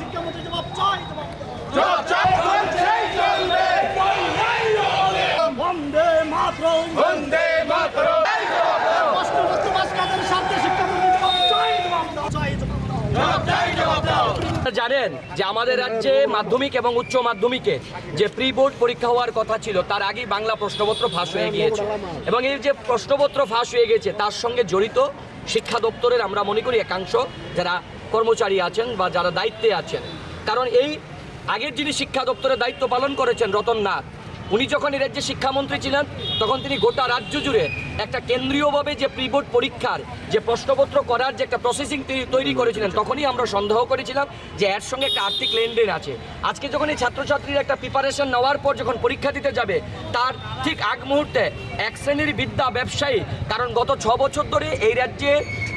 শিক্ষামন্ত্রী জবাব চাই, বন্দে মাতরম, বন্দে মাতরম। প্রশ্নপত্র বাস্তবায়নের স্বার্থে শিক্ষামন্ত্রী জবাব চাই, জবাব দাও। জানেন যে আমাদের রাজ্যে মাধ্যমিক এবং উচ্চ মাধ্যমিকে যে প্রি বোর্ড পরীক্ষা হওয়ার কথা ছিল তার আগেই বাংলা প্রশ্নপত্র ফাঁস হয়ে গিয়েছে, এবং এই যে প্রশ্নপত্র ফাঁস হয়ে গেছে তার সঙ্গে জড়িত শিক্ষা দপ্তরের আমরা মনে করি একাংশ যারা কর্মচারী আছেন বা যারা দায়িত্বে আছেন। কারণ এই আগের যিনি শিক্ষা দপ্তরের দায়িত্ব পালন করেছেন রতন নাথ, উনি যখন এই রাজ্যে শিক্ষামন্ত্রী ছিলেন তখন তিনি গোটা রাজ্য জুড়ে একটা কেন্দ্রীয়ভাবে যে প্রি বোর্ড পরীক্ষার যে প্রশ্নপত্র করার যে একটা প্রসেসিং তৈরি করেছিলেন, তখনই আমরা সন্দেহ করেছিলাম যে এর সঙ্গে একটা আর্থিক লেনদেন আছে। আজকে যখন এই ছাত্রছাত্রীরা একটা প্রিপারেশন নেওয়ার পর যখন পরীক্ষা দিতে যাবে তার ঠিক আগ মুহূর্তে এক শ্রেণীর বিদ্যা ব্যবসায়ী, কারণ গত 6 বছর ধরে এই রাজ্যে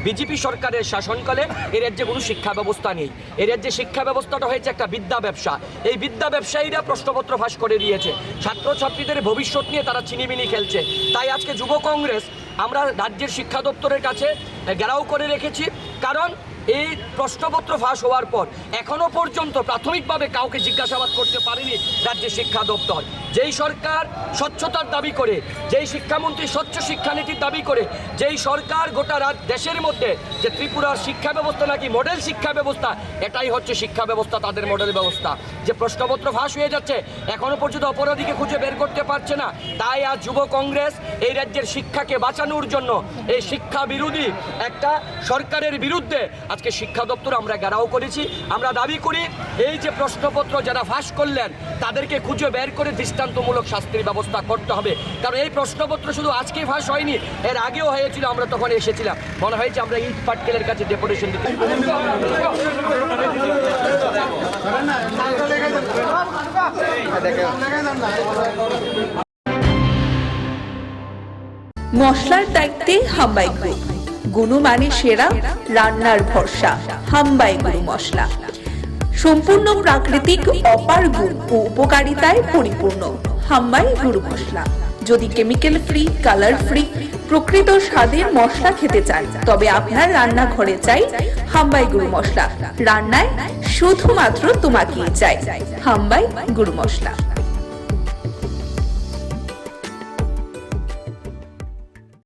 বিজেপি সরকারের শাসনকালে এই রাজ্যে কোনো শিক্ষা ব্যবস্থা নেই। এই রাজ্যে শিক্ষা ব্যবস্থাটা হয়েছে একটা বিদ্যা ব্যবসা। এই বিদ্যা ব্যবসায়ীরা প্রশ্নপত্র ফাঁস করে দিয়েছে, ছাত্রছাত্রীদের ভবিষ্যৎ নিয়ে তারা চিনিমিনি খেলছে। তাই আজকে যুব কংগ্রেস আমরা রাজ্যের শিক্ষা দপ্তরের কাছে ঘেরাও করে রেখেছি, কারণ এই প্রশ্নপত্র ফাঁস হওয়ার পর এখনো পর্যন্ত প্রাথমিকভাবে কাউকে জিজ্ঞাসাবাদ করতে পারেনি রাজ্যের শিক্ষা দপ্তর। যেই সরকার স্বচ্ছতার দাবি করে, যেই শিক্ষামন্ত্রী স্বচ্ছ শিক্ষানীতির দাবি করে, যেই সরকার গোটা দেশের মধ্যে যে ত্রিপুরার শিক্ষা ব্যবস্থা নাকি মডেল শিক্ষা ব্যবস্থা, এটাই হচ্ছে শিক্ষা ব্যবস্থা, তাদের মডেল ব্যবস্থা। যে প্রশ্নপত্র ফাঁস হয়ে যাচ্ছে এখনো পর্যন্ত অপরাধীকে খুঁজে বের করতে পারছে না। তাই আজ যুব কংগ্রেস এই রাজ্যের শিক্ষাকে বাঁচানোর জন্য এই শিক্ষা বিরোধী একটা সরকারের বিরুদ্ধে আজকে শিক্ষা দপ্তর আমরা ঘেরাও করেছি। আমরা দাবি করি এই যে প্রশ্নপত্র যারা ফাঁস করলেন তাদেরকে খুঁজে বের করে দৃষ্টান্তমূলক শাস্তির ব্যবস্থা করতে হবে। কারণ এই প্রশ্নপত্র শুধু আজকে ফাঁস হয়নি, এর আগেও হয়েছিল, আমরা তখন এসেছিলাম। মনে হয়েছে আমরা ইট পাটকেলের কাছে ডেপুটেশন দিতে। মশলার দায়িত্বে হাম্বাই গ্রুপ, গুণমানে সেরা, রান্নার ভরসা। হাম্বাই গুরু মশলা সম্পূর্ণ প্রাকৃতিক, অপার গুণ ও উপকারিতায় পরিপূর্ণ। হাম্বাই গুরু মশলা। যদি কেমিক্যাল ফ্রি, কালার ফ্রি, প্রকৃত স্বাদের মশলা খেতে চান তবে আপনার রান্নাঘরে চাই হাম্বাই গুরু মশলা। রান্নায় শুধুমাত্র তোমাকেই চাই হাম্বাই গুরু মশলা।